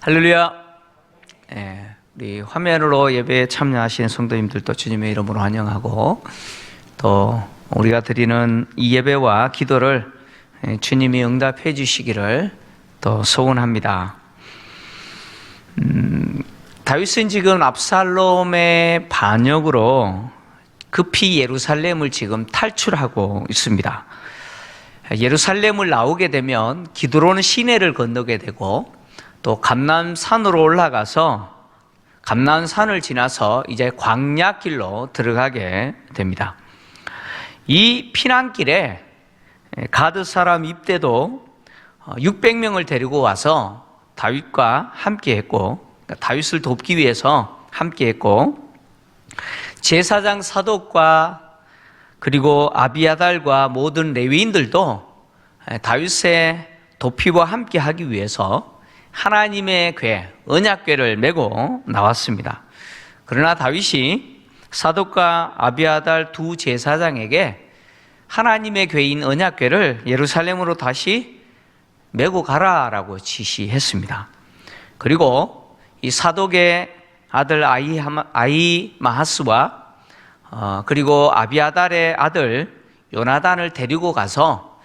할렐루야. 우리 화면으로 예배에 참여하시는 성도님들도 주님의 이름으로 환영하고, 또 우리가 드리는 이 예배와 기도를 주님이 응답해 주시기를 또 소원합니다. 다윗은 지금 압살롬의 반역으로 급히 예루살렘을 지금 탈출하고 있습니다. 예루살렘을 나오게 되면 기드론 시내를 건너게 되고, 또 감람산으로 올라가서 감람산을 지나서 이제 광야길로 들어가게 됩니다. 이 피난길에 가드 사람 입대도 600명을 데리고 와서 다윗과 함께 했고, 다윗을 돕기 위해서 함께 했고, 제사장 사독과 그리고 아비아달과 모든 레위인들도 다윗의 도피와 함께 하기 위해서 하나님의 궤, 언약궤를 메고 나왔습니다. 그러나 다윗이 사독과 아비아달 두 제사장에게 하나님의 궤인 언약궤를 예루살렘으로 다시 메고 가라라고 지시했습니다. 그리고 이 사독의 아들 아히마하스와 그리고 아비아달의 아들 요나단을 데리고 가서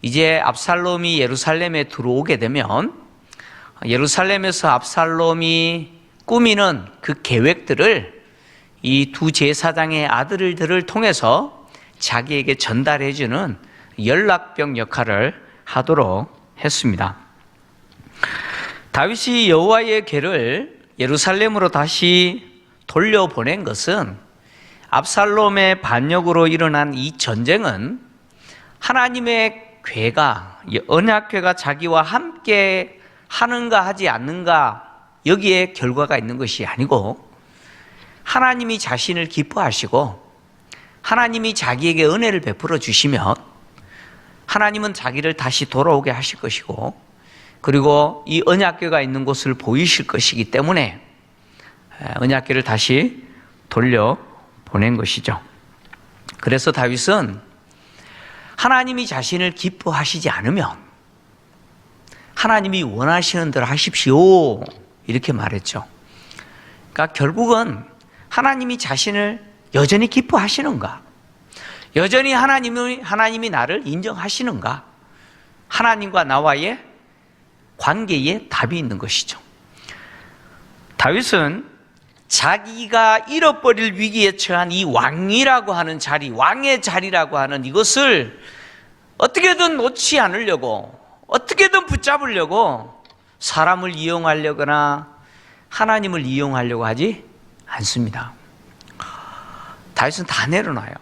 이제 압살롬이 예루살렘에 들어오게 되면 예루살렘에서 압살롬이 꾸미는 그 계획들을 이 두 제사장의 아들들을 통해서 자기에게 전달해주는 연락병 역할을 하도록 했습니다. 다윗이 여호와의 궤를 예루살렘으로 다시 돌려보낸 것은 압살롬의 반역으로 일어난 이 전쟁은 하나님의 궤가, 언약궤가 자기와 함께 하는가 하지 않는가, 여기에 결과가 있는 것이 아니고, 하나님이 자신을 기뻐하시고 하나님이 자기에게 은혜를 베풀어 주시면 하나님은 자기를 다시 돌아오게 하실 것이고, 그리고 이 언약궤가 있는 곳을 보이실 것이기 때문에 언약궤를 다시 돌려보낸 것이죠. 그래서 다윗은 하나님이 자신을 기뻐하시지 않으면 하나님이 원하시는 대로 하십시오, 이렇게 말했죠. 그러니까 결국은 하나님이 자신을 여전히 기뻐하시는가, 여전히 하나님이 나를 인정하시는가, 하나님과 나와의 관계에 답이 있는 것이죠. 다윗은 자기가 잃어버릴 위기에 처한 이 왕이라고 하는 자리, 왕의 자리라고 하는 이것을 어떻게든 놓지 않으려고, 어떻게든 붙잡으려고 사람을 이용하려거나 하나님을 이용하려고 하지 않습니다. 다윗은 다 내려놔요.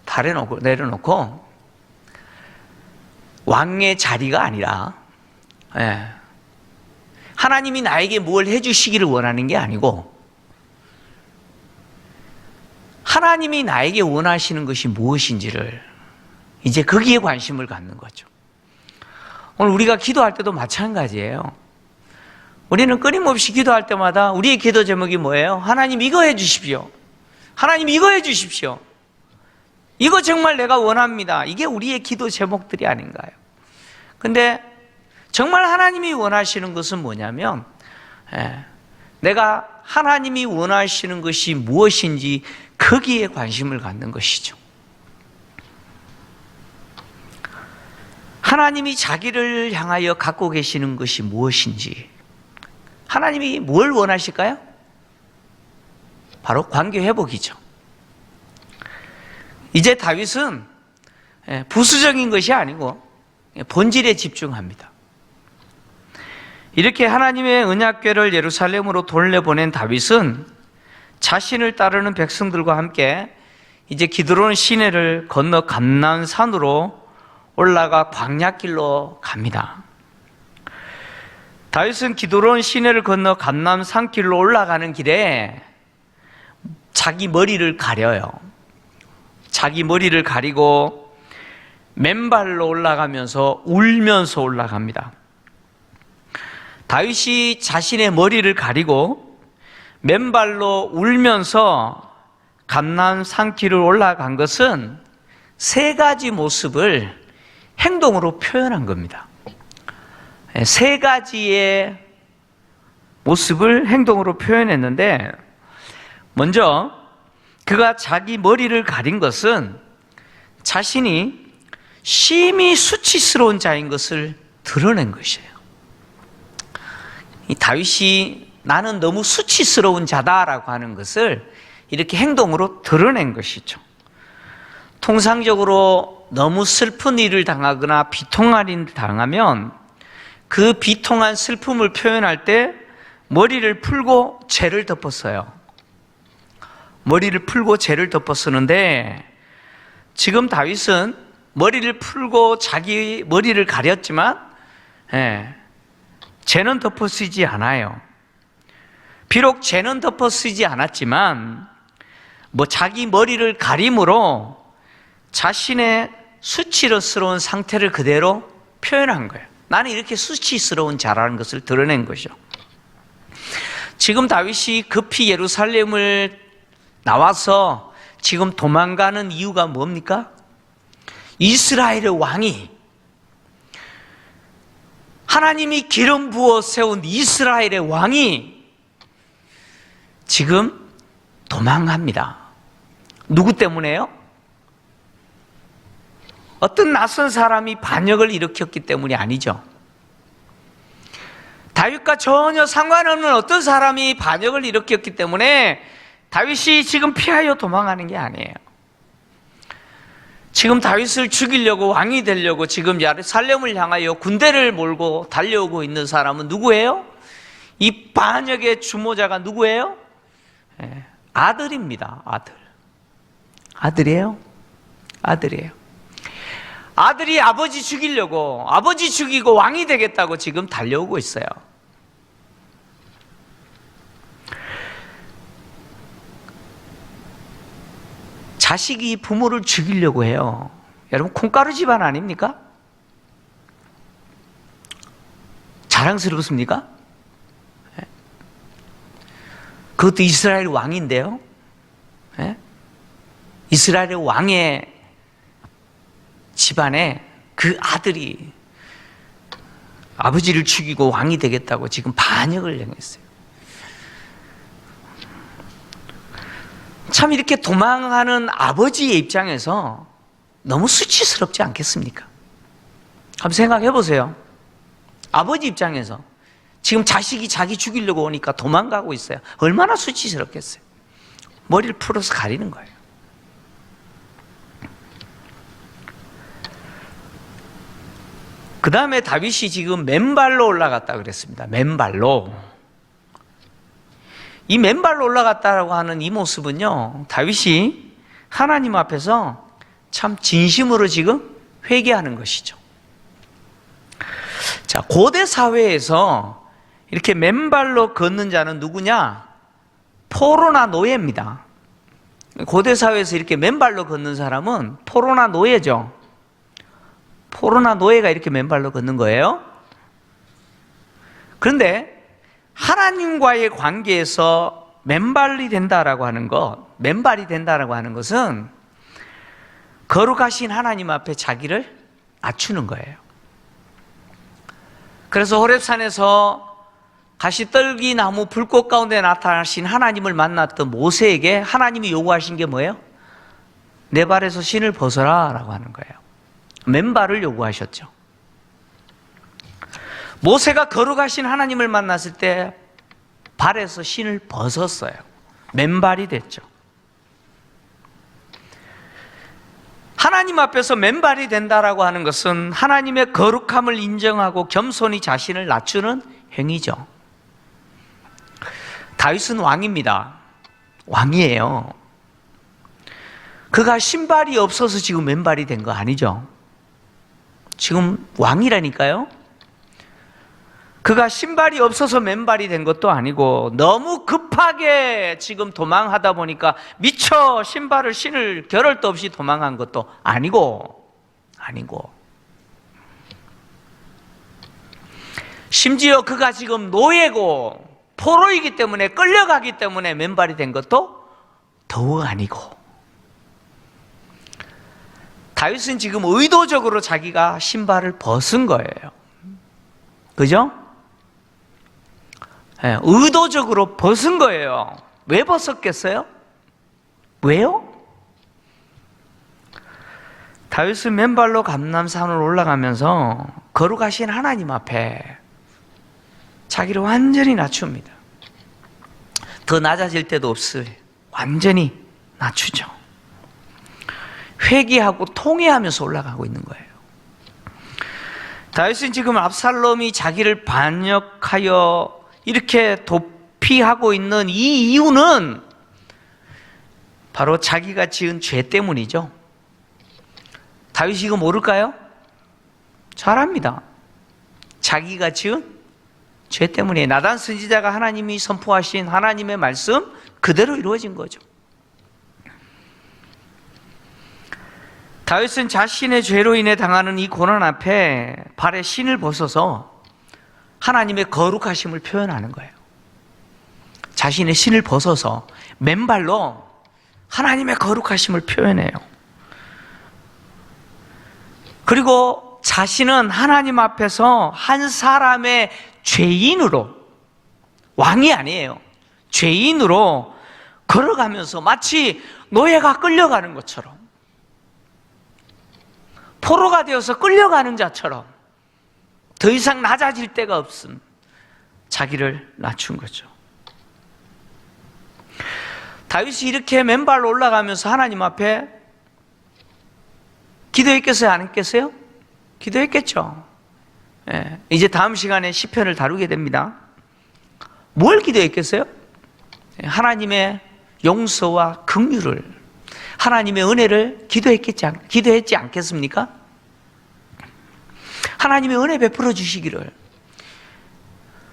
다 내려놓고 왕의 자리가 아니라, 하나님이 나에게 뭘 해주시기를 원하는 게 아니고 하나님이 나에게 원하시는 것이 무엇인지를 이제 거기에 관심을 갖는 거죠. 오늘 우리가 기도할 때도 마찬가지예요. 우리는 끊임없이 기도할 때마다 우리의 기도 제목이 뭐예요? 하나님 이거 해 주십시오. 하나님 이거 해 주십시오. 이거 정말 내가 원합니다. 이게 우리의 기도 제목들이 아닌가요? 근데 정말 하나님이 원하시는 것은 뭐냐면, 내가 하나님이 원하시는 것이 무엇인지 거기에 관심을 갖는 것이죠. 하나님이 자기를 향하여 갖고 계시는 것이 무엇인지, 하나님이 뭘 원하실까요? 바로 관계 회복이죠. 이제 다윗은 부수적인 것이 아니고 본질에 집중합니다. 이렇게 하나님의 언약궤를 예루살렘으로 돌려보낸 다윗은 자신을 따르는 백성들과 함께 이제 기드론 시내를 건너 감람산으로 올라가 광야길로 갑니다. 다윗은 기드론 시내를 건너 감람산길로 올라가는 길에 자기 머리를 가려요. 자기 머리를 가리고 맨발로 올라가면서 울면서 올라갑니다. 다윗이 자신의 머리를 가리고 맨발로 울면서 감람산길을 올라간 것은 세 가지 모습을 행동으로 표현한 겁니다. 세 가지의 모습을 행동으로 표현했는데, 먼저 그가 자기 머리를 가린 것은 자신이 심히 수치스러운 자인 것을 드러낸 것이에요. 이 다윗이 나는 너무 수치스러운 자다라고 하는 것을 이렇게 행동으로 드러낸 것이죠. 통상적으로 너무 슬픈 일을 당하거나 비통한 일을 당하면 그 비통한 슬픔을 표현할 때 머리를 풀고 죄를 덮었어요. 머리를 풀고 죄를 덮었었는데, 지금 다윗은 머리를 풀고 자기 머리를 가렸지만 죄는 덮어쓰지 않아요. 비록 죄는 덮어쓰지 않았지만 자기 머리를 가림으로 자신의 수치스러운 상태를 그대로 표현한 거예요. 나는 이렇게 수치스러운 자라는 것을 드러낸 것이죠. 지금 다윗이 급히 예루살렘을 나와서 지금 도망가는 이유가 뭡니까? 이스라엘의 왕이, 하나님이 기름 부어 세운 이스라엘의 왕이 지금 도망합니다. 누구 때문에요? 어떤 낯선 사람이 반역을 일으켰기 때문이 아니죠. 다윗과 전혀 상관없는 어떤 사람이 반역을 일으켰기 때문에 다윗이 지금 피하여 도망가는 게 아니에요. 지금 다윗을 죽이려고, 왕이 되려고 지금 예루살렘을 향하여 군대를 몰고 달려오고 있는 사람은 누구예요? 이 반역의 주모자가 누구예요? 아들입니다. 아들이에요? 아들이에요. 아들이 아버지 죽이려고, 아버지 죽이고 왕이 되겠다고 지금 달려오고 있어요. 자식이 부모를 죽이려고 해요. 여러분, 콩가루 집안 아닙니까? 자랑스럽습니까? 그것도 이스라엘 왕인데요. 이스라엘의 왕의 집안에 그 아들이 아버지를 죽이고 왕이 되겠다고 지금 반역을 행했어요. 참, 이렇게 도망하는 아버지의 입장에서 너무 수치스럽지 않겠습니까? 한번 생각해 보세요. 아버지 입장에서 지금 자식이 자기 죽이려고 오니까 도망가고 있어요. 얼마나 수치스럽겠어요. 머리를 풀어서 가리는 거예요. 그 다음에 다윗이 지금 맨발로 올라갔다 그랬습니다. 맨발로. 이 맨발로 올라갔다라고 하는 이 모습은요, 다윗이 하나님 앞에서 참 진심으로 지금 회개하는 것이죠. 자, 고대 사회에서 이렇게 맨발로 걷는 자는 누구냐? 포로나 노예입니다. 고대 사회에서 이렇게 맨발로 걷는 사람은 포로나 노예죠. 포로나 노예가 이렇게 맨발로 걷는 거예요. 그런데 하나님과의 관계에서 맨발이 된다라고 하는 맨발이 된다라고 하는 것은 거룩하신 하나님 앞에 자기를 낮추는 거예요. 그래서 호렙산에서 가시떨기 나무 불꽃 가운데 나타나신 하나님을 만났던 모세에게 하나님이 요구하신 게 뭐예요? 내 발에서 신을 벗어라 라고 하는 거예요. 맨발을 요구하셨죠. 모세가 거룩하신 하나님을 만났을 때 발에서 신을 벗었어요. 맨발이 됐죠. 하나님 앞에서 맨발이 된다라고 하는 것은 하나님의 거룩함을 인정하고 겸손히 자신을 낮추는 행위죠. 다윗은 왕입니다. 왕이에요. 그가 신발이 없어서 지금 맨발이 된 거 아니죠. 지금 왕이라니까요. 그가 신발이 없어서 맨발이 된 것도 아니고 너무 급하게 지금 도망하다 보니까 미처 신을 겨를도 없이 도망한 것도 아니고 심지어 그가 지금 노예고 포로이기 때문에 끌려가기 때문에 맨발이 된 것도 더욱 아니고, 다윗은 지금 의도적으로 자기가 신발을 벗은 거예요. 그죠? 의도적으로 벗은 거예요. 왜 벗었겠어요? 왜요? 다윗은 맨발로 감람산을 올라가면서 거룩하신 하나님 앞에 자기를 완전히 낮춥니다. 더 낮아질 때도 없어요. 완전히 낮추죠. 회개하고 통회하면서 올라가고 있는 거예요. 다윗은 지금 압살롬이 자기를 반역하여 이렇게 도피하고 있는 이 이유는 바로 자기가 지은 죄 때문이죠. 다윗이 이거 모를까요? 잘 압니다. 자기가 지은 죄 때문에 나단 선지자가 하나님이 선포하신 하나님의 말씀 그대로 이루어진 거죠. 다윗은 자신의 죄로 인해 당하는 이 고난 앞에 발에 신을 벗어서 하나님의 거룩하심을 표현하는 거예요. 자신의 신을 벗어서 맨발로 하나님의 거룩하심을 표현해요. 그리고 자신은 하나님 앞에서 한 사람의 죄인으로, 왕이 아니에요, 죄인으로 걸어가면서 마치 노예가 끌려가는 것처럼, 포로가 되어서 끌려가는 자처럼 더 이상 낮아질 데가 없음 자기를 낮춘 거죠. 다윗이 이렇게 맨발로 올라가면서 하나님 앞에 기도했겠어요? 안 했겠어요? 기도했겠죠. 이제 다음 시간에 시편을 다루게 됩니다. 뭘 기도했겠어요? 하나님의 용서와 긍휼을, 하나님의 은혜를 기도했지 않겠습니까? 하나님의 은혜 베풀어 주시기를.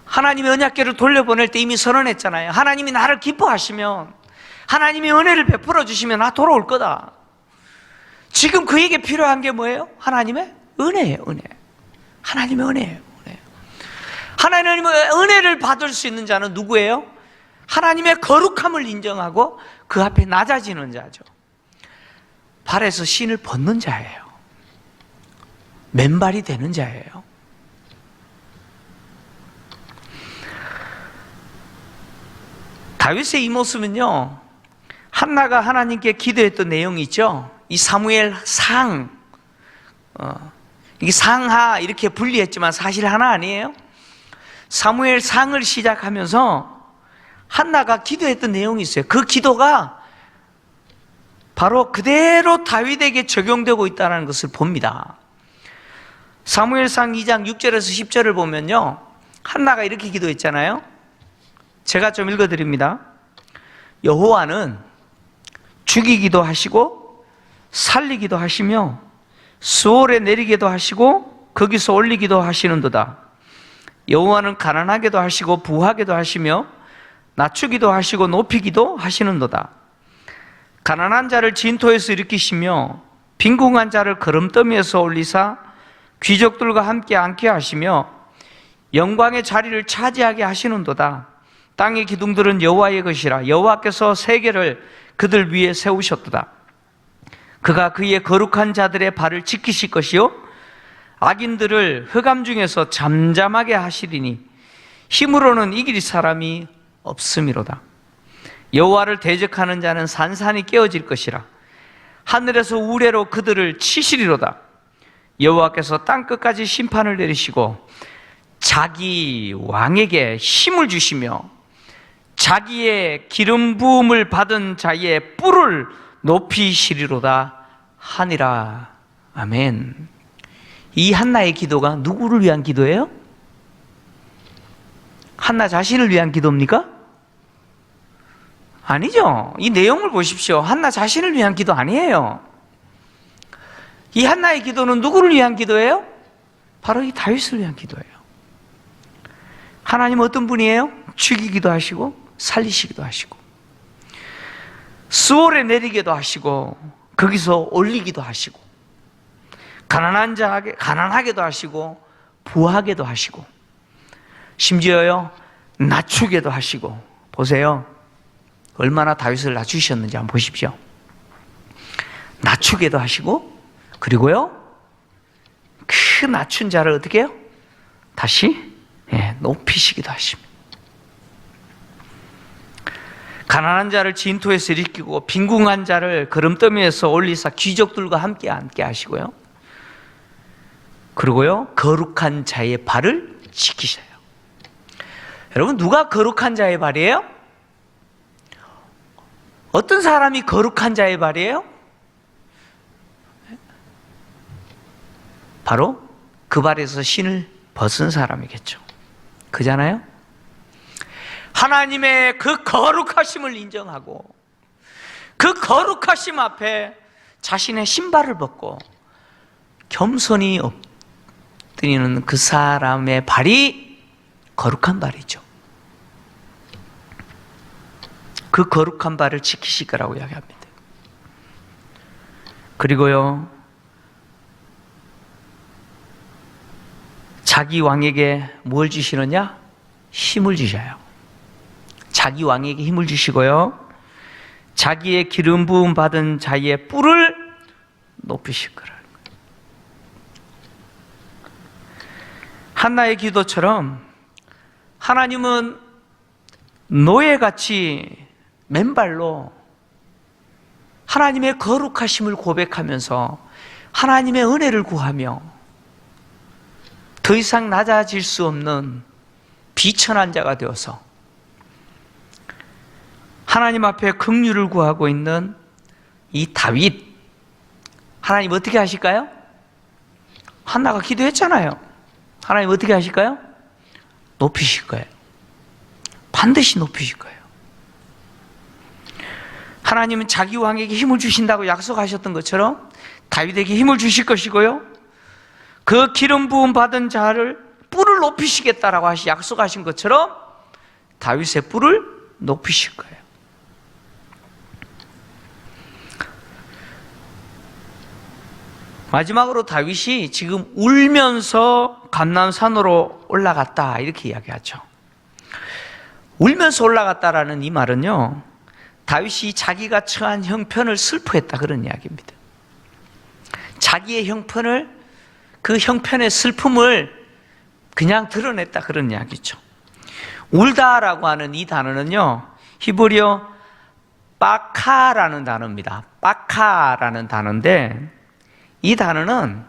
하나님의 언약궤를 돌려보낼 때 이미 선언했잖아요. 하나님이 나를 기뻐하시면, 하나님의 은혜를 베풀어 주시면 나 돌아올 거다. 지금 그에게 필요한 게 뭐예요? 하나님의 은혜예요. 은혜. 하나님의 은혜예요. 은혜. 하나님의 은혜를 받을 수 있는 자는 누구예요? 하나님의 거룩함을 인정하고 그 앞에 낮아지는 자죠. 발에서 신을 벗는 자예요. 맨발이 되는 자예요. 다윗의 이 모습은요, 한나가 하나님께 기도했던 내용이 있죠. 이 사무엘 상, 이게 상하 이렇게 분리했지만 사실 하나 아니에요. 사무엘 상을 시작하면서 한나가 기도했던 내용이 있어요. 그 기도가 바로 그대로 다윗에게 적용되고 있다는 것을 봅니다. 사무엘상 2장 6절에서 10절을 보면요, 한나가 이렇게 기도했잖아요. 제가 좀 읽어드립니다. 여호와는 죽이기도 하시고 살리기도 하시며 수월에 내리기도 하시고 거기서 올리기도 하시는도다. 여호와는 가난하게도 하시고 부하게도 하시며 낮추기도 하시고 높이기도 하시는도다. 가난한 자를 진토에서 일으키시며 빈궁한 자를 거름더미에서 올리사 귀족들과 함께 앉게 하시며 영광의 자리를 차지하게 하시는도다. 땅의 기둥들은 여호와의 것이라. 여호와께서 세계를 그들 위에 세우셨도다. 그가 그의 거룩한 자들의 발을 지키실 것이요 악인들을 흑암 중에서 잠잠하게 하시리니 힘으로는 이길 사람이 없음이로다. 여호와를 대적하는 자는 산산이 깨어질 것이라. 하늘에서 우레로 그들을 치시리로다. 여호와께서 땅끝까지 심판을 내리시고 자기 왕에게 힘을 주시며 자기의 기름 부음을 받은 자의 뿔을 높이시리로다 하니라. 아멘. 이 한나의 기도가 누구를 위한 기도예요? 한나 자신을 위한 기도입니까? 아니죠. 이 내용을 보십시오. 한나 자신을 위한 기도 아니에요. 이 한나의 기도는 누구를 위한 기도예요? 바로 이 다윗을 위한 기도예요. 하나님 어떤 분이에요? 죽이기도 하시고 살리시기도 하시고 수월에 내리기도 하시고 거기서 올리기도 하시고 가난하게도 하시고 부하게도 하시고 심지어요 낮추게도 하시고. 보세요, 얼마나 다윗을 낮추셨는지 한번 보십시오. 낮추게도 하시고 그리고요 그 낮춘 자를 어떻게 해요? 다시 높이시기도 하십니다. 가난한 자를 진토에서 일으키고 빈궁한 자를 거름더미에서 올리사 귀족들과 함께 앉게 하시고요. 그리고요, 거룩한 자의 발을 지키셔요. 여러분, 누가 거룩한 자의 발이에요? 어떤 사람이 거룩한 자의 발이에요? 바로 그 발에서 신을 벗은 사람이겠죠. 그잖아요? 하나님의 그 거룩하심을 인정하고 그 거룩하심 앞에 자신의 신발을 벗고 겸손히 엎드리는 그 사람의 발이 거룩한 발이죠. 그 거룩한 발을 지키실 거라고 이야기합니다. 그리고요, 자기 왕에게 뭘 주시느냐? 힘을 주셔요. 자기 왕에게 힘을 주시고요, 자기의 기름 부음 받은 자의 뿔을 높이실 거라는 거예요. 한나의 기도처럼 하나님은 노예같이 맨발로 하나님의 거룩하심을 고백하면서 하나님의 은혜를 구하며 더 이상 낮아질 수 없는 비천한 자가 되어서 하나님 앞에 긍휼을 구하고 있는 이 다윗, 하나님 어떻게 하실까요? 한나가 기도했잖아요. 하나님 어떻게 하실까요? 높이실 거예요. 반드시 높이실 거예요. 하나님은 자기 왕에게 힘을 주신다고 약속하셨던 것처럼 다윗에게 힘을 주실 것이고요, 그 기름 부음 받은 자를 뿔을 높이시겠다라고 약속하신 것처럼 다윗의 뿔을 높이실 거예요. 마지막으로 다윗이 지금 울면서 감람산으로 올라갔다 이렇게 이야기하죠. 울면서 올라갔다라는 이 말은요, 다윗이 자기가 처한 형편을 슬퍼했다 그런 이야기입니다. 자기의 형편을, 그 형편의 슬픔을 그냥 드러냈다 그런 이야기죠. 울다라고 하는 이 단어는요, 히브리어 빠카라는 단어입니다. 빠카라는 단어인데, 이 단어는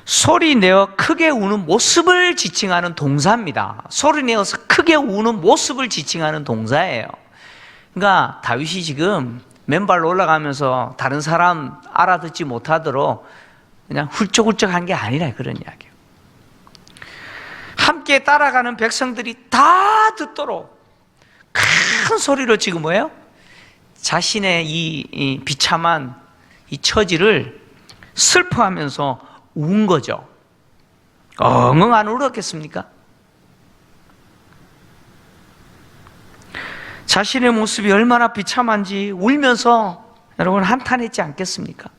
소리 내어 크게 우는 모습을 지칭하는 동사입니다. 소리 내어서 크게 우는 모습을 지칭하는 동사예요. 그러니까 다윗이 지금 맨발로 올라가면서 다른 사람 알아듣지 못하도록 그냥 훌쩍훌쩍한 게 아니라 그런 이야기예요. 함께 따라가는 백성들이 다 듣도록 큰 소리로 지금 뭐예요? 자신의 이 비참한 이 처지를 슬퍼하면서 운 거죠. 엉엉 안 울었겠습니까? 자신의 모습이 얼마나 비참한지 울면서 여러분 한탄했지 않겠습니까?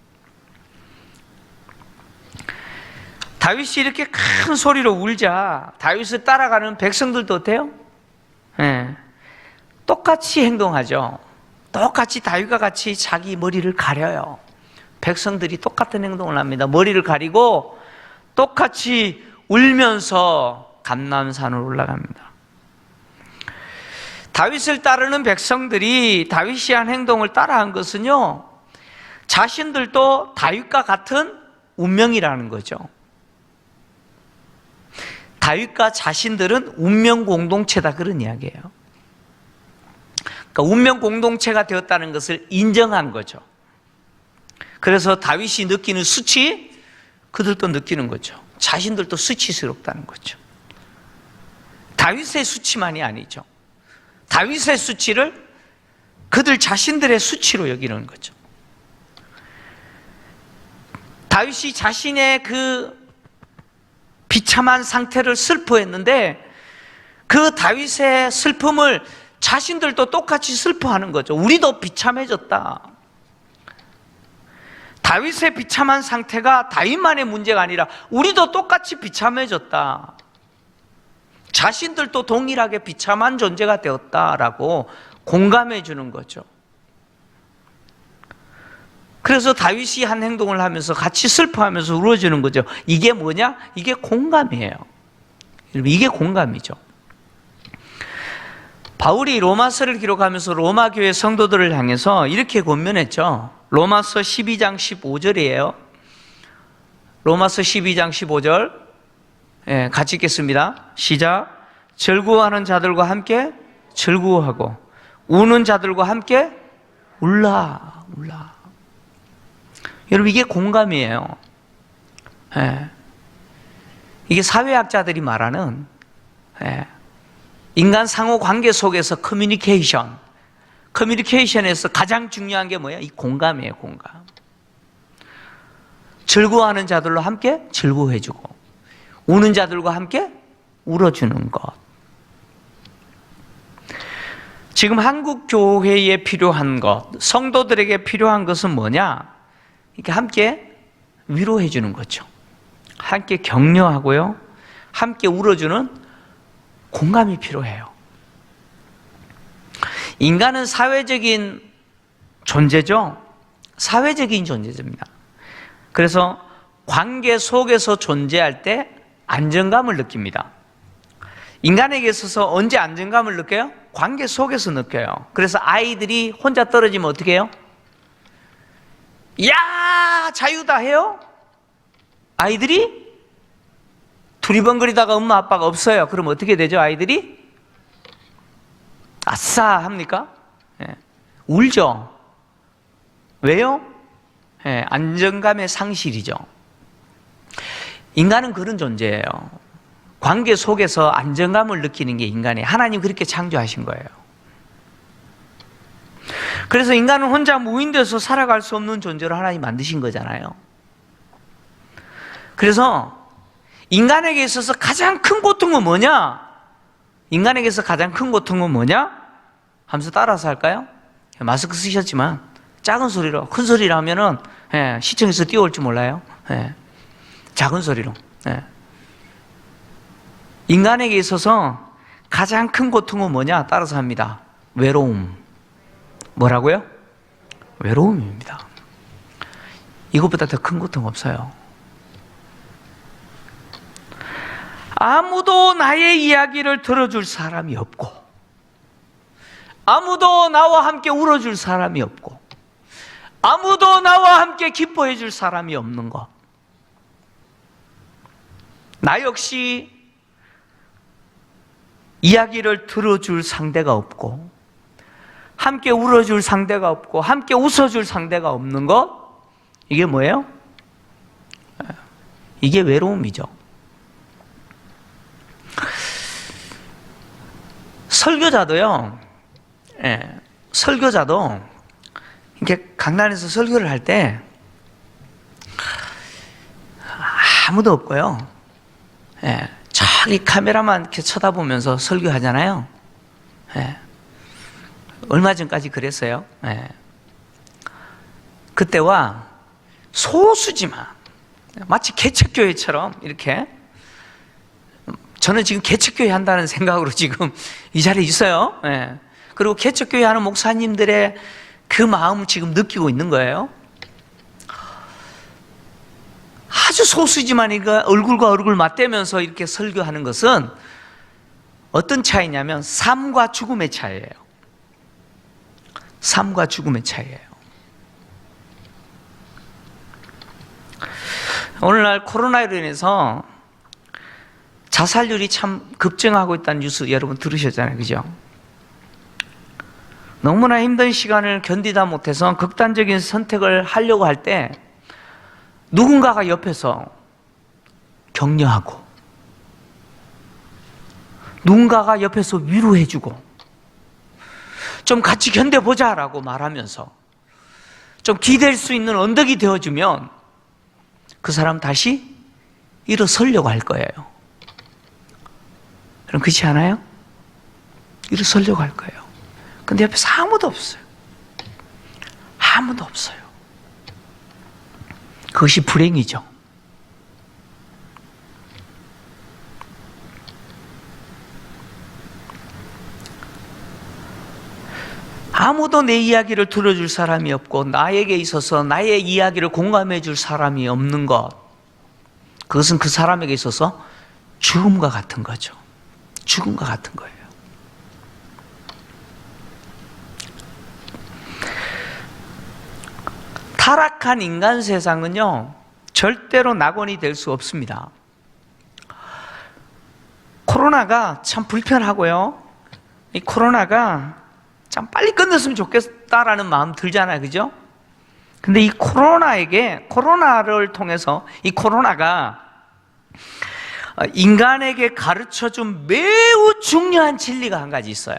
다윗이 이렇게 큰 소리로 울자 다윗을 따라가는 백성들도 어때요? 네. 똑같이 행동하죠. 똑같이 다윗과 같이 자기 머리를 가려요. 백성들이 똑같은 행동을 합니다. 머리를 가리고 똑같이 울면서 감람산으로 올라갑니다. 다윗을 따르는 백성들이 다윗이 한 행동을 따라한 것은요, 자신들도 다윗과 같은 운명이라는 거죠. 다윗과 자신들은 운명 공동체다 그런 이야기예요. 그러니까 운명 공동체가 되었다는 것을 인정한 거죠. 그래서 다윗이 느끼는 수치, 그들도 느끼는 거죠. 자신들도 수치스럽다는 거죠. 다윗의 수치만이 아니죠. 다윗의 수치를 그들 자신들의 수치로 여기는 거죠. 다윗이 자신의 그 비참한 상태를 슬퍼했는데 그 다윗의 슬픔을 자신들도 똑같이 슬퍼하는 거죠. 우리도 비참해졌다. 다윗의 비참한 상태가 다윗만의 문제가 아니라 우리도 똑같이 비참해졌다. 자신들도 동일하게 비참한 존재가 되었다라고 공감해 주는 거죠. 그래서 다윗이 한 행동을 하면서 같이 슬퍼하면서 울어주는 거죠. 이게 뭐냐? 이게 공감이에요. 이게 공감이죠. 바울이 로마서를 기록하면서 로마 교회 성도들을 향해서 이렇게 권면했죠. 로마서 12장 15절이에요. 로마서 12장 15절. 예, 같이 읽겠습니다. 시작. 즐거워하는 자들과 함께 즐거워하고 우는 자들과 함께 울라. 여러분, 이게 공감이에요. 예. 이게 사회학자들이 말하는, 예, 인간 상호 관계 속에서 커뮤니케이션에서 가장 중요한 게 뭐예요? 이 공감이에요, 공감. 즐거워하는 자들로 함께 즐거워해주고 우는 자들과 함께 울어주는 것. 지금 한국 교회에 필요한 것, 성도들에게 필요한 것은 뭐냐? 이렇게 함께 위로해 주는 거죠. 함께 격려하고요, 함께 울어주는 공감이 필요해요. 인간은 사회적인 존재죠. 사회적인 존재입니다. 그래서 관계 속에서 존재할 때 안정감을 느낍니다. 인간에게 있어서 언제 안정감을 느껴요? 관계 속에서 느껴요. 그래서 아이들이 혼자 떨어지면 어떻게 해요? 야, 자유다 해요? 아이들이 두리번거리다가 엄마 아빠가 없어요. 그럼 어떻게 되죠? 아이들이 아싸 합니까? 예. 울죠. 왜요? 예, 안정감의 상실이죠. 인간은 그런 존재예요. 관계 속에서 안정감을 느끼는 게 인간이에요. 하나님 그렇게 창조하신 거예요. 그래서 인간은 혼자 무인돼서 살아갈 수 없는 존재로 하나님 만드신 거잖아요. 그래서 인간에게 있어서 가장 큰 고통은 뭐냐? 인간에게 있어서 가장 큰 고통은 뭐냐? 하면서 따라서 할까요? 마스크 쓰셨지만 작은 소리로, 큰 소리로 하면은, 예, 시청에서 뛰어올지 몰라요. 예, 작은 소리로. 예. 인간에게 있어서 가장 큰 고통은 뭐냐? 따라서 합니다. 외로움. 뭐라고요? 외로움입니다. 이것보다 더 큰 고통 없어요. 아무도 나의 이야기를 들어줄 사람이 없고, 아무도 나와 함께 울어줄 사람이 없고, 아무도 나와 함께 기뻐해 줄 사람이 없는 것. 나 역시 이야기를 들어줄 상대가 없고, 함께 울어줄 상대가 없고, 함께 웃어줄 상대가 없는 것. 이게 뭐예요? 이게 외로움이죠. 설교자도요, 예, 설교자도 이렇게 강단에서 설교를 할 때 아무도 없고요, 예, 저기 카메라만 이렇게 쳐다보면서 설교하잖아요. 예, 얼마 전까지 그랬어요. 예. 그때와 소수지만 마치 개척교회처럼 이렇게, 저는 지금 개척교회 한다는 생각으로 지금 이 자리에 있어요. 예. 그리고 개척교회 하는 목사님들의 그 마음을 지금 느끼고 있는 거예요. 아주 소수지만 이거 얼굴과 얼굴 맞대면서 이렇게 설교하는 것은 어떤 차이냐면 삶과 죽음의 차이예요. 삶과 죽음의 차이예요. 오늘날 코로나로 인해서 자살률이 참 급증하고 있다는 뉴스 여러분 들으셨잖아요. 그죠? 너무나 힘든 시간을 견디다 못해서 극단적인 선택을 하려고 할 때 누군가가 옆에서 격려하고, 누군가가 옆에서 위로해주고, 좀 같이 견뎌보자라고 말하면서 좀 기댈 수 있는 언덕이 되어주면 그 사람 다시 일어서려고 할 거예요. 그럼 그렇지 않아요? 일어서려고 할 거예요. 근데 옆에서 아무도 없어요. 아무도 없어요. 그것이 불행이죠. 아무도 내 이야기를 들어줄 사람이 없고, 나에게 있어서 나의 이야기를 공감해 줄 사람이 없는 것, 그것은 그 사람에게 있어서 죽음과 같은 거죠. 죽음과 같은 거예요. 타락한 인간 세상은요, 절대로 낙원이 될 수 없습니다. 코로나가 참 불편하고요. 이 코로나가 참 빨리 끝냈으면 좋겠다라는 마음 들잖아요. 그죠? 근데 이 코로나를 통해서 이 코로나가 인간에게 가르쳐준 매우 중요한 진리가 한 가지 있어요.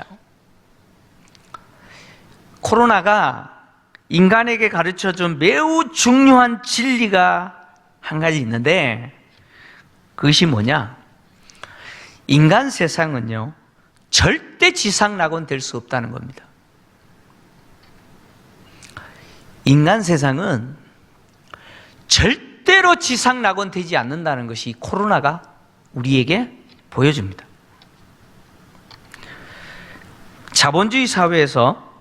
코로나가 인간에게 가르쳐준 매우 중요한 진리가 한 가지 있는데, 그것이 뭐냐? 인간 세상은요, 절대 지상낙원 될 수 없다는 겁니다. 인간 세상은 절대로 지상낙원 되지 않는다는 것이 이 코로나가 우리에게 보여줍니다. 자본주의 사회에서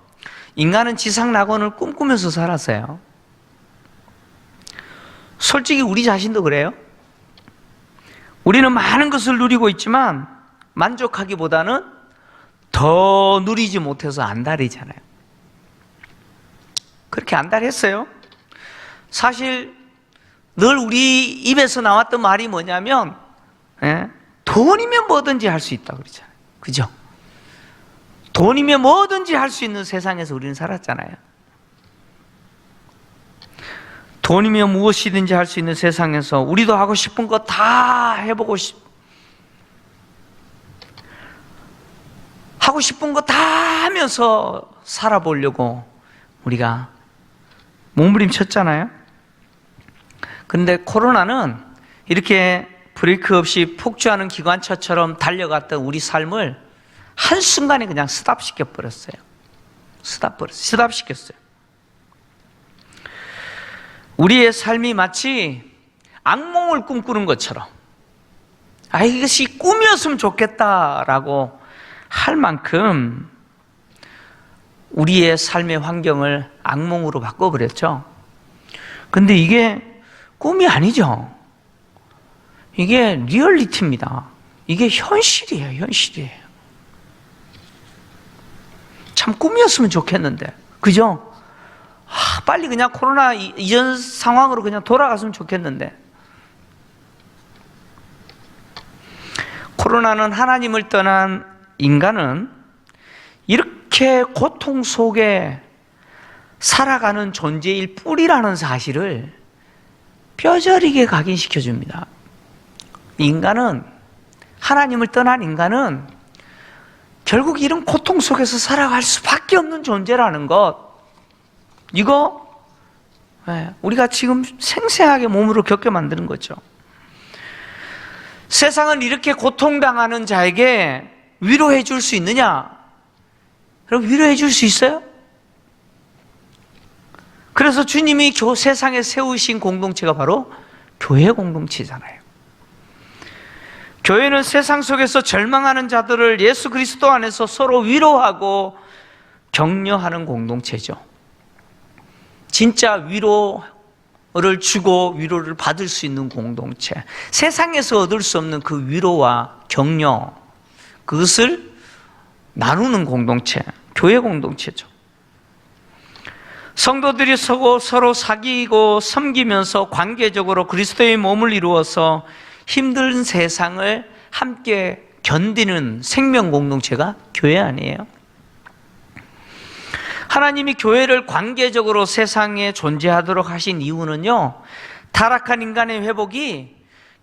인간은 지상낙원을 꿈꾸면서 살았어요. 솔직히 우리 자신도 그래요. 우리는 많은 것을 누리고 있지만 만족하기보다는 더 누리지 못해서 안달이잖아요. 그렇게 안달했어요. 사실 늘 우리 입에서 나왔던 말이 뭐냐면, 돈이면 뭐든지 할 수 있다고 그러잖아요. 그죠? 돈이면 뭐든지 할 수 있는 세상에서 우리는 살았잖아요. 돈이면 무엇이든지 할 수 있는 세상에서 우리도 하고 싶은 거 다 해보고 하고 싶은 거 다 하면서 살아보려고 우리가 몸부림쳤잖아요. 그런데 코로나는 이렇게 브레이크 없이 폭주하는 기관차처럼 달려갔던 우리 삶을 한순간에 그냥 스탑시켰어요. 우리의 삶이 마치 악몽을 꿈꾸는 것처럼, 이것이 꿈이었으면 좋겠다라고 할 만큼 우리의 삶의 환경을 악몽으로 바꿔버렸죠. 근데 이게 꿈이 아니죠. 이게 리얼리티입니다. 이게 현실이에요. 참 꿈이었으면 좋겠는데, 그죠? 빨리 그냥 코로나 이전 상황으로 그냥 돌아갔으면 좋겠는데, 코로나는 하나님을 떠난 인간은 이렇게 고통 속에 살아가는 존재일 뿐이라는 사실을 뼈저리게 각인시켜 줍니다. 인간은, 하나님을 떠난 인간은 결국 이런 고통 속에서 살아갈 수밖에 없는 존재라는 것, 이거 우리가 지금 생생하게 몸으로 겪게 만드는 거죠. 세상은 이렇게 고통당하는 자에게 위로해 줄 수 있느냐? 여러분, 위로해 줄 수 있어요? 그래서 주님이 세상에 세우신 공동체가 바로 교회 공동체잖아요. 교회는 세상 속에서 절망하는 자들을 예수 그리스도 안에서 서로 위로하고 격려하는 공동체죠. 진짜 위로를 주고 위로를 받을 수 있는 공동체, 세상에서 얻을 수 없는 그 위로와 격려, 그것을 나누는 공동체, 교회 공동체죠. 성도들이 서로 사귀고 섬기면서 관계적으로 그리스도의 몸을 이루어서 힘든 세상을 함께 견디는 생명 공동체가 교회 아니에요? 하나님이 교회를 관계적으로 세상에 존재하도록 하신 이유는요, 타락한 인간의 회복이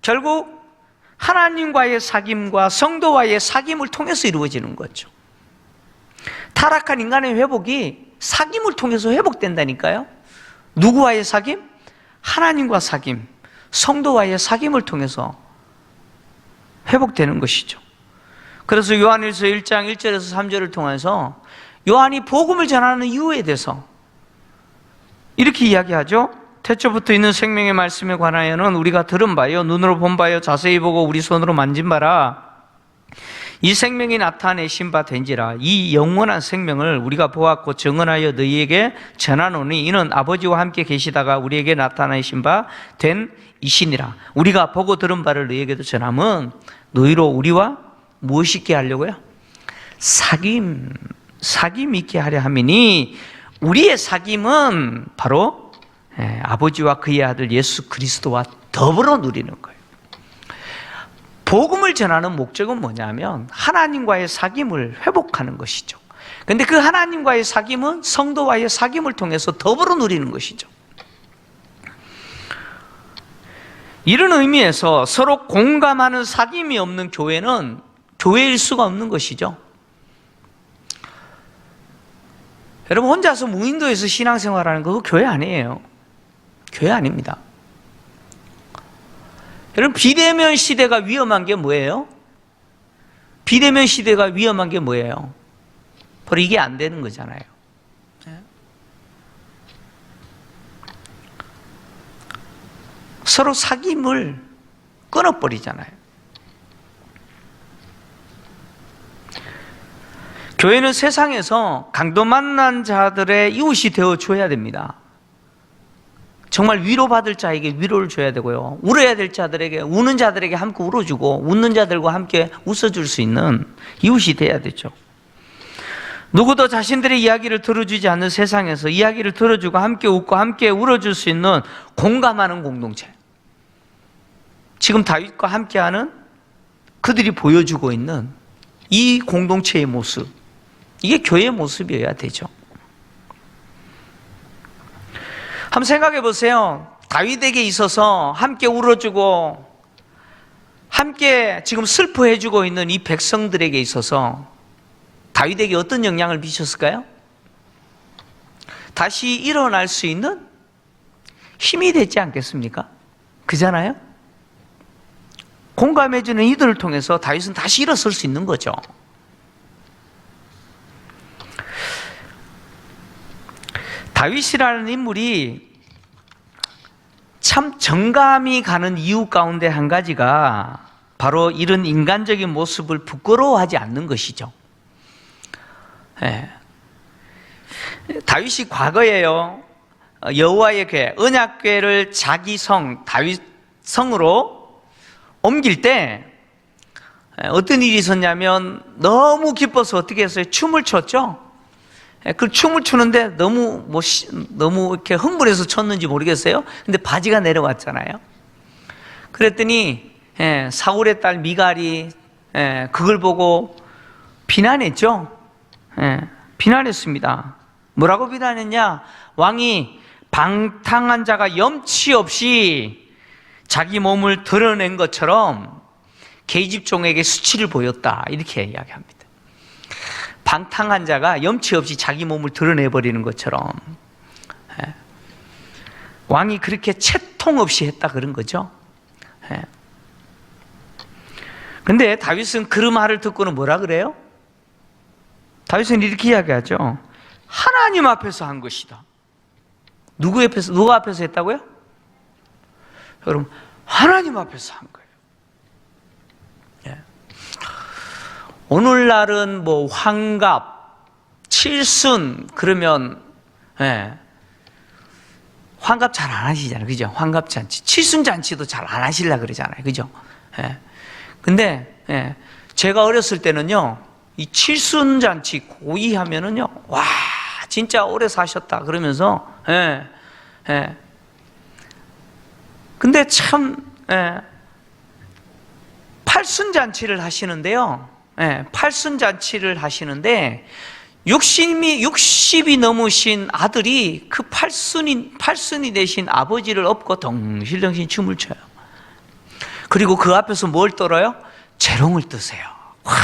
결국 하나님과의 사귐과 성도와의 사귐을 통해서 이루어지는 거죠. 타락한 인간의 회복이 사귐을 통해서 회복된다니까요. 누구와의 사귐? 하나님과 사귐, 성도와의 사귐을 통해서 회복되는 것이죠. 그래서 요한일서 1장 1절에서 3절을 통해서 요한이 복음을 전하는 이유에 대해서 이렇게 이야기하죠. 태초부터 있는 생명의 말씀에 관하여는 우리가 들은 바요, 눈으로 본 바요, 자세히 보고 우리 손으로 만진 바라. 이 생명이 나타내신 바 된지라. 이 영원한 생명을 우리가 보았고 증언하여 너희에게 전하노니 이는 아버지와 함께 계시다가 우리에게 나타내신 바 된 이시니라. 우리가 보고 들은 바를 너희에게도 전함은 너희로 우리와 무엇 있게 하려고요? 사귐 있게 하려 함이니, 우리의 사귐은 바로 아버지와 그의 아들 예수 그리스도와 더불어 누리는 거예요. 복음을 전하는 목적은 뭐냐면 하나님과의 사귐을 회복하는 것이죠. 그런데 그 하나님과의 사귐은 성도와의 사귐을 통해서 더불어 누리는 것이죠. 이런 의미에서 서로 공감하는 사귐이 없는 교회는 교회일 수가 없는 것이죠. 여러분, 혼자서 무인도에서 신앙생활하는 거 교회 아니에요. 교회 아닙니다. 여러분, 비대면 시대가 위험한 게 뭐예요? 비대면 시대가 위험한 게 뭐예요? 바로 이게 안 되는 거잖아요. 서로 사귐을 끊어버리잖아요. 교회는 세상에서 강도 만난 자들의 이웃이 되어줘야 됩니다. 정말 위로받을 자에게 위로를 줘야 되고요. 울어야 될 자들에게, 우는 자들에게 함께 울어주고 웃는 자들과 함께 웃어줄 수 있는 이웃이 돼야 되죠. 누구도 자신들의 이야기를 들어주지 않는 세상에서 이야기를 들어주고 함께 웃고 함께 울어줄 수 있는 공감하는 공동체. 지금 다윗과 함께하는 그들이 보여주고 있는 이 공동체의 모습, 이게 교회의 모습이어야 되죠. 한번 생각해 보세요. 다윗에게 있어서 함께 울어주고 함께 지금 슬퍼해주고 있는 이 백성들에게 있어서 다윗에게 어떤 영향을 미쳤을까요? 다시 일어날 수 있는 힘이 되지 않겠습니까? 그잖아요? 공감해주는 이들을 통해서 다윗은 다시 일어설 수 있는 거죠. 다윗이라는 인물이 참 정감이 가는 이유 가운데 한 가지가 바로 이런 인간적인 모습을 부끄러워하지 않는 것이죠. 다윗이 과거에요, 여호와의 궤, 언약궤를 자기 성 다윗 성으로 옮길 때 어떤 일이 있었냐면 너무 기뻐서 어떻게 했어요? 춤을 췄죠. 그 춤을 추는데 너무 이렇게 흥분해서 췄는지 모르겠어요. 근데 바지가 내려왔잖아요. 그랬더니 사울의 딸 미갈이 그걸 보고 비난했죠. 비난했습니다. 뭐라고 비난했냐? 왕이 방탕한 자가 염치 없이 자기 몸을 드러낸 것처럼 계집종에게 수치를 보였다, 이렇게 이야기합니다. 방탕한 자가 염치 없이 자기 몸을 드러내버리는 것처럼 왕이 그렇게 채통 없이 했다, 그런 거죠. 근데 다윗은 그 말을 듣고는 뭐라 그래요? 다윗은 이렇게 이야기하죠. 하나님 앞에서 한 것이다. 누구 앞에서 했다고요? 여러분, 하나님 앞에서 한 거예요. 오늘날은 뭐 환갑, 칠순 그러면 환갑 잘 안 하시잖아요, 그죠? 환갑 잔치, 칠순 잔치도 잘 안 하시려고 그러잖아요, 그죠? 근데 제가 어렸을 때는요, 이 칠순 잔치 고이 하면은요, 와, 진짜 오래 사셨다 그러면서 근데 참 팔순잔치를 하시는데요. 팔순잔치를 하시는데 60이 넘으신 아들이 그 팔순이 되신 아버지를 업고 덩실덩실 춤을 춰요. 그리고 그 앞에서 뭘 떨어요? 재롱을 뜨세요. 와,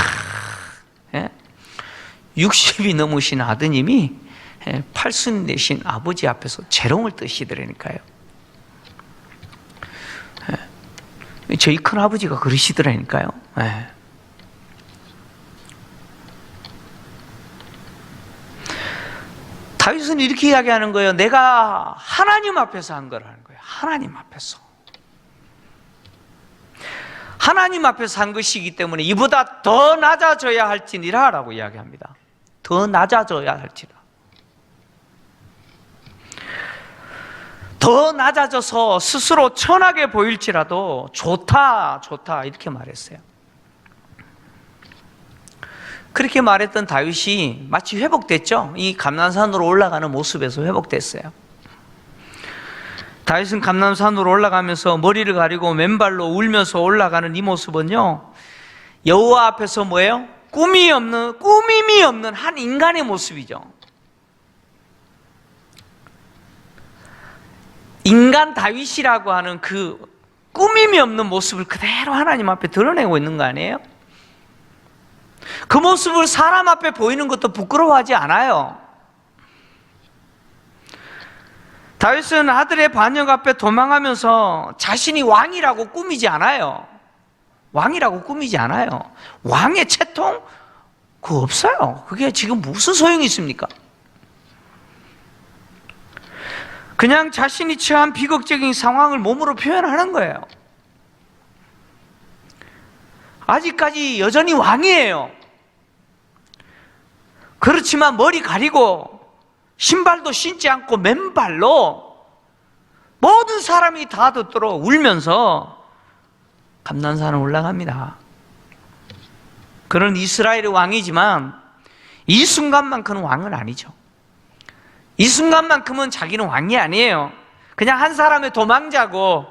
60이 넘으신 아드님이 팔순이 되신 아버지 앞에서 재롱을 뜨시더라니까요. 저희 큰아버지가 그러시더라니까요. 다윗은 이렇게 이야기하는 거예요. 내가 하나님 앞에서 한 거라는 거예요. 하나님 앞에서. 하나님 앞에서 한 것이기 때문에 이보다 더 낮아져야 할지니라 라고 이야기합니다. 더 낮아져야 할지라. 더 낮아져서 스스로 천하게 보일지라도 좋다 이렇게 말했어요. 그렇게 말했던 다윗이 마치 회복됐죠. 이 감난산으로 올라가는 모습에서 회복됐어요. 다윗은 감람산으로 올라가면서 머리를 가리고 맨발로 울면서 올라가는 이 모습은요, 여호와 앞에서 뭐예요? 꾸밈이 없는 한 인간의 모습이죠. 인간 다윗이라고 하는 그 꾸밈이 없는 모습을 그대로 하나님 앞에 드러내고 있는 거 아니에요? 그 모습을 사람 앞에 보이는 것도 부끄러워하지 않아요. 다윗은 아들의 반역 앞에 도망하면서 자신이 왕이라고 꾸미지 않아요. 왕이라고 꾸미지 않아요. 왕의 채통? 그거 없어요. 그게 지금 무슨 소용이 있습니까? 그냥 자신이 처한 비극적인 상황을 몸으로 표현하는 거예요. 아직까지 여전히 왕이에요. 그렇지만 머리 가리고 신발도 신지 않고 맨발로 모든 사람이 다 듣도록 울면서 감난산을 올라갑니다. 그는 이스라엘의 왕이지만 이 순간만큼은 왕은 아니죠. 이 순간만큼은 자기는 왕이 아니에요. 그냥 한 사람의 도망자고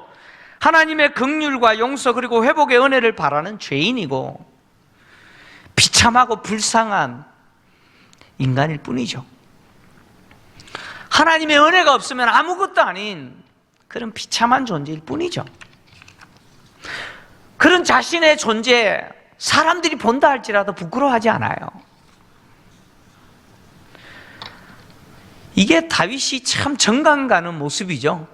하나님의 긍휼과 용서 그리고 회복의 은혜를 바라는 죄인이고 비참하고 불쌍한 인간일 뿐이죠. 하나님의 은혜가 없으면 아무것도 아닌 그런 비참한 존재일 뿐이죠. 그런 자신의 존재 사람들이 본다 할지라도 부끄러워하지 않아요. 이게 다윗이 참 정감 가는 모습이죠.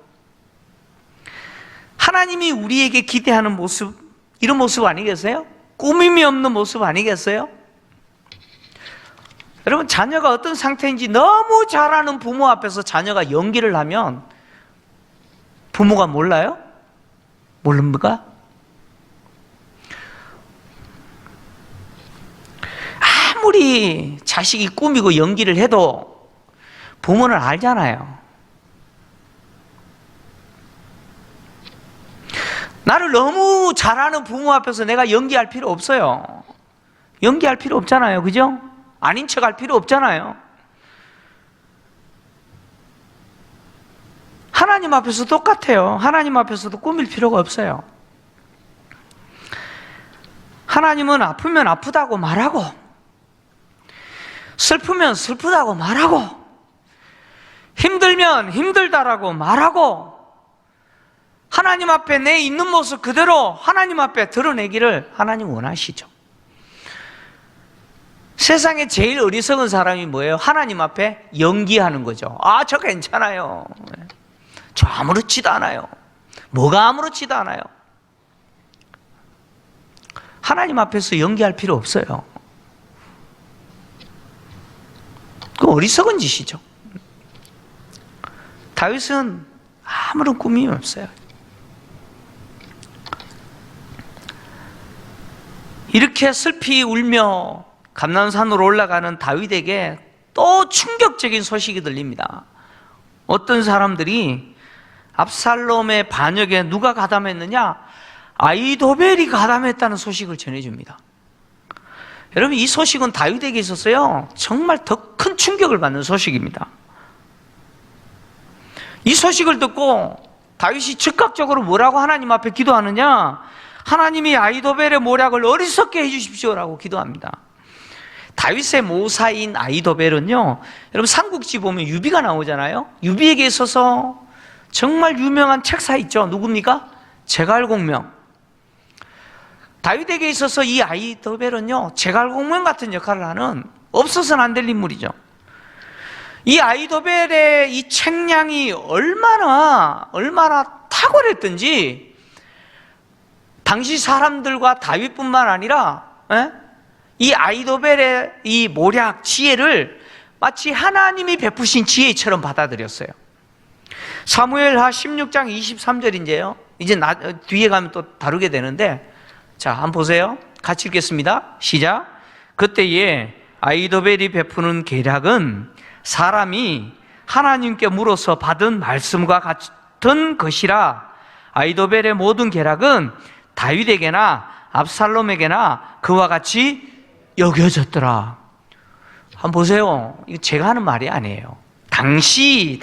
하나님이 우리에게 기대하는 모습, 이런 모습 아니겠어요? 꾸밈이 없는 모습 아니겠어요? 여러분, 자녀가 어떤 상태인지 너무 잘 아는 부모 앞에서 자녀가 연기를 하면 부모가 몰라요? 모릅니까? 아무리 자식이 꾸미고 연기를 해도 부모는 알잖아요. 나를 너무 잘 아는 부모 앞에서 내가 연기할 필요 없어요. 연기할 필요 없잖아요. 그죠? 아닌 척 할 필요 없잖아요. 하나님 앞에서 똑같아요. 하나님 앞에서도 꾸밀 필요가 없어요. 하나님은 아프면 아프다고 말하고 슬프면 슬프다고 말하고 힘들면 힘들다라고 말하고 하나님 앞에 내 있는 모습 그대로 하나님 앞에 드러내기를 하나님 원하시죠. 세상에 제일 어리석은 사람이 뭐예요? 하나님 앞에 연기하는 거죠. 아, 저 괜찮아요. 저 아무렇지도 않아요. 뭐가 아무렇지도 않아요. 하나님 앞에서 연기할 필요 없어요. 그 어리석은 짓이죠. 다윗은 아무런 꾸밈이 없어요. 이렇게 슬피 울며 감람산으로 올라가는 다윗에게 또 충격적인 소식이 들립니다. 어떤 사람들이 압살롬의 반역에 누가 가담했느냐? 아히도벨이 가담했다는 소식을 전해줍니다. 여러분, 이 소식은 다윗에게 있었어요. 정말 더 큰 충격을 받는 소식입니다. 이 소식을 듣고 다윗이 즉각적으로 뭐라고 하나님 앞에 기도하느냐? 하나님이 아히도벨의 모략을 어리석게 해주십시오라고 기도합니다. 다윗의 모사인 아히도벨은요, 여러분 삼국지 보면 유비가 나오잖아요. 유비에게 있어서 정말 유명한 책사 있죠. 누굽니까? 제갈공명. 다윗에게 있어서 이 아히도벨은요, 제갈공명 같은 역할을 하는 없어서는 안 될 인물이죠. 이 아히도벨의 이 책량이 얼마나 탁월했던지 당시 사람들과 다윗뿐만 아니라 이 아히도벨의 이 모략 지혜를 마치 하나님이 베푸신 지혜처럼 받아들였어요. 사무엘하 16장 23절인데요. 이제 뒤에 가면 또 다루게 되는데, 자, 한번 보세요. 같이 읽겠습니다. 시작. 그때에 아히도벨이 베푸는 계략은 사람이 하나님께 물어서 받은 말씀과 같은 것이라. 아히도벨의 모든 계략은 다윗에게나 압살롬에게나 그와 같이 여겨졌더라. 한번 보세요. 이거 제가 하는 말이 아니에요. 당시에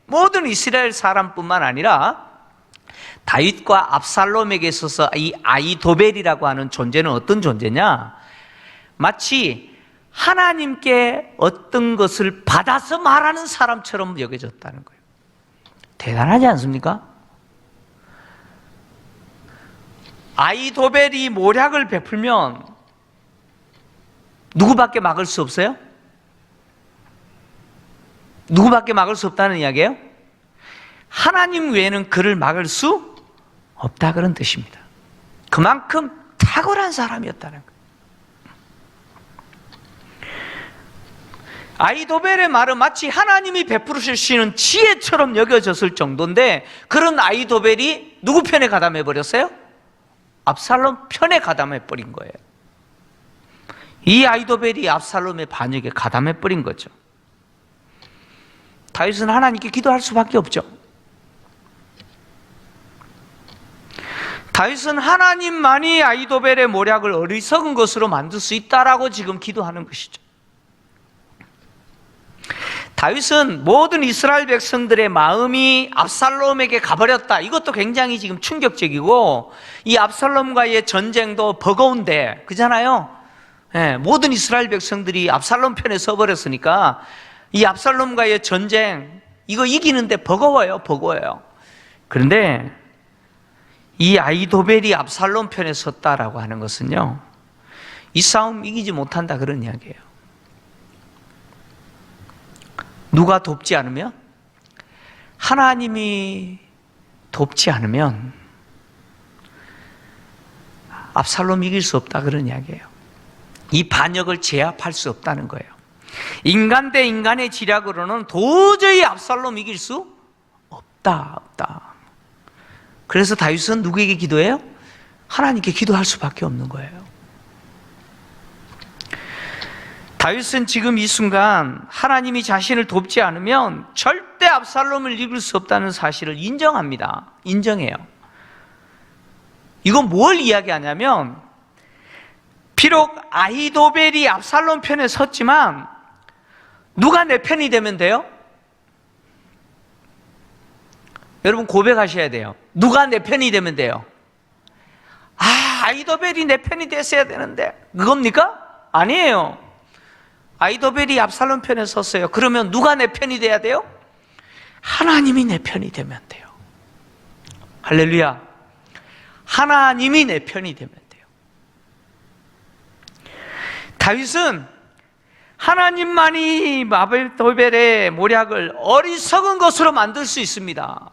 모든 이스라엘 사람뿐만 아니라 다윗과 압살롬에게 있어서 이 아히도벨이라고 하는 존재는 어떤 존재냐? 마치 하나님께 어떤 것을 받아서 말하는 사람처럼 여겨졌다는 거예요. 대단하지 않습니까? 아히도벨이 모략을 베풀면 누구밖에 막을 수 없어요? 누구밖에 막을 수 없다는 이야기예요? 하나님 외에는 그를 막을 수 없다, 그런 뜻입니다. 그만큼 탁월한 사람이었다는 거예요. 아히도벨의 말은 마치 하나님이 베푸시는 지혜처럼 여겨졌을 정도인데, 그런 아히도벨이 누구 편에 가담해 버렸어요? 압살롬 편에 가담해 버린 거예요. 이 아히도벨이 압살롬의 반역에 가담해 버린 거죠. 다윗은 하나님께 기도할 수밖에 없죠. 다윗은 하나님만이 아히도벨의 모략을 어리석은 것으로 만들 수 있다라고 지금 기도하는 것이죠. 다윗은 모든 이스라엘 백성들의 마음이 압살롬에게 가버렸다, 이것도 굉장히 지금 충격적이고, 이 압살롬과의 전쟁도 버거운데, 그잖아요. 모든 이스라엘 백성들이 압살롬 편에 서버렸으니까 이 압살롬과의 전쟁, 이거 이기는데 버거워요. 그런데 이 아히도벨이 압살롬 편에 섰다라고 하는 것은요, 이 싸움 이기지 못한다, 그런 이야기예요. 누가 돕지 않으면, 하나님이 돕지 않으면 압살롬 이길 수 없다, 그런 이야기예요. 이 반역을 제압할 수 없다는 거예요. 인간 대 인간의 지략으로는 도저히 압살롬 이길 수 없다. 그래서 다윗은 누구에게 기도해요? 하나님께 기도할 수밖에 없는 거예요. 다윗은 지금 이 순간 하나님이 자신을 돕지 않으면 절대 압살롬을 이길 수 없다는 사실을 인정합니다. 인정해요. 이건 뭘 이야기하냐면, 비록 아히도벨이 압살롬 편에 섰지만 누가 내 편이 되면 돼요? 여러분 고백하셔야 돼요. 누가 내 편이 되면 돼요? 아히도벨이 내 편이 됐어야 되는데, 그겁니까? 아니에요. 아히도벨이 압살롬 편에 섰어요. 그러면 누가 내 편이 돼야 돼요? 하나님이 내 편이 되면 돼요. 할렐루야. 하나님이 내 편이 되면 돼요. 다윗은 하나님만이 아히도벨의 모략을 어리석은 것으로 만들 수 있습니다.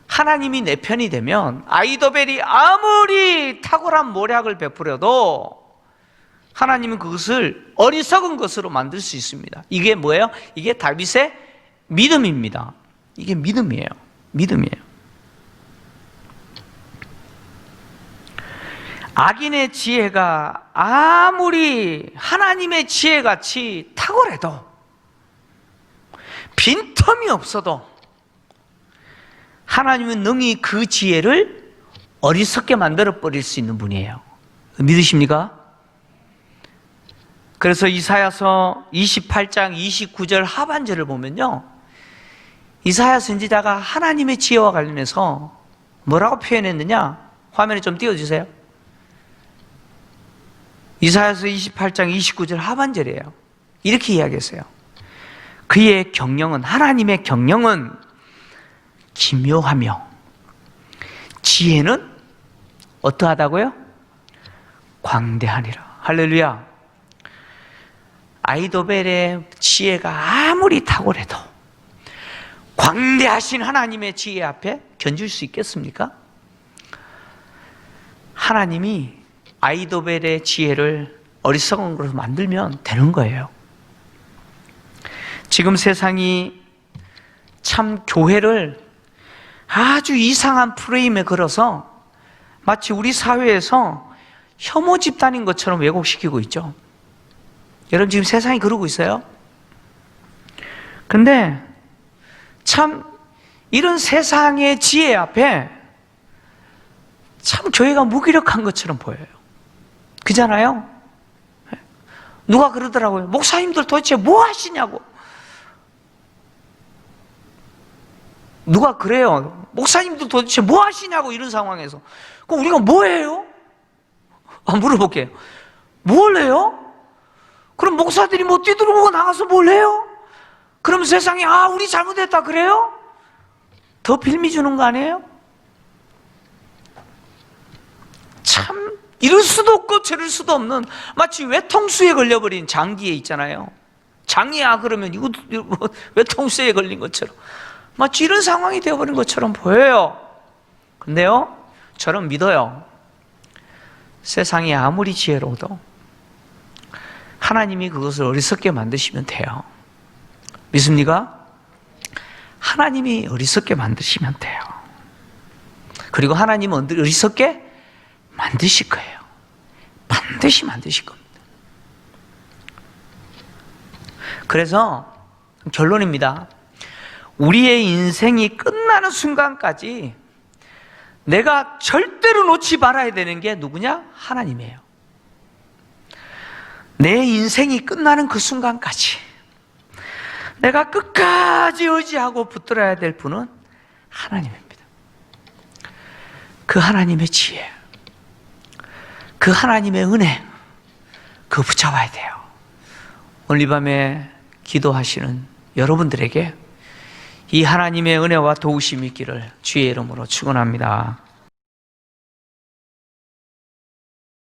하나님이 내 편이 되면 아히도벨이 아무리 탁월한 모략을 베풀어도 하나님은 그것을 어리석은 것으로 만들 수 있습니다. 이게 뭐예요? 이게 다윗의 믿음입니다. 이게 믿음이에요. 악인의 지혜가 아무리 하나님의 지혜같이 탁월해도, 빈틈이 없어도 하나님은 능히 그 지혜를 어리석게 만들어 버릴 수 있는 분이에요. 믿으십니까? 그래서 이사야서 28장 29절 하반절을 보면요, 이사야 선지자가 하나님의 지혜와 관련해서 뭐라고 표현했느냐? 화면에 좀 띄워주세요. 이사야서 28장 29절 하반절이에요. 이렇게 이야기했어요. 그의 경영은, 하나님의 경영은 기묘하며 지혜는 어떠하다고요? 광대하니라. 할렐루야. 아히도벨의 지혜가 아무리 탁월해도 광대하신 하나님의 지혜 앞에 견줄 수 있겠습니까? 하나님이 아히도벨의 지혜를 어리석은 것으로 만들면 되는 거예요. 지금 세상이 참 교회를 아주 이상한 프레임에 걸어서 마치 우리 사회에서 혐오 집단인 것처럼 왜곡시키고 있죠. 여러분, 지금 세상이 그러고 있어요. 근데 참 이런 세상의 지혜 앞에 참 교회가 무기력한 것처럼 보여요. 그잖아요? 누가 그러더라고요. 목사님들 도대체 뭐 하시냐고. 누가 그래요. 목사님도 도대체 뭐 하시냐고 이런 상황에서. 그럼 우리가 뭐 해요? 물어볼게요. 뭘 해요? 그럼 목사들이 뭐 뛰들어보고 나가서 뭘 해요? 그럼 세상에 우리 잘못했다 그래요? 더 빌미 주는 거 아니에요? 참 이럴 수도 없고 저럴 수도 없는 마치 외통수에 걸려버린 장기에 있잖아요. 장이야 그러면 이거 외통수에 걸린 것처럼 마치 이런 상황이 되어버린 것처럼 보여요. 근데요, 저는 믿어요. 세상이 아무리 지혜로워도 하나님이 그것을 어리석게 만드시면 돼요. 믿습니까? 하나님이 어리석게 만드시면 돼요. 그리고 하나님은 어리석게 만드실 거예요. 반드시 만드실 겁니다. 그래서 결론입니다. 우리의 인생이 끝나는 순간까지 내가 절대로 놓지 말아야 되는 게 누구냐? 하나님이에요. 내 인생이 끝나는 그 순간까지 내가 끝까지 의지하고 붙들어야 될 분은 하나님입니다. 그 하나님의 지혜, 그 하나님의 은혜, 그거 붙잡아야 돼요. 오늘 이 밤에 기도하시는 여러분들에게 이 하나님의 은혜와 도우심이 있기를 주의 이름으로 축원합니다.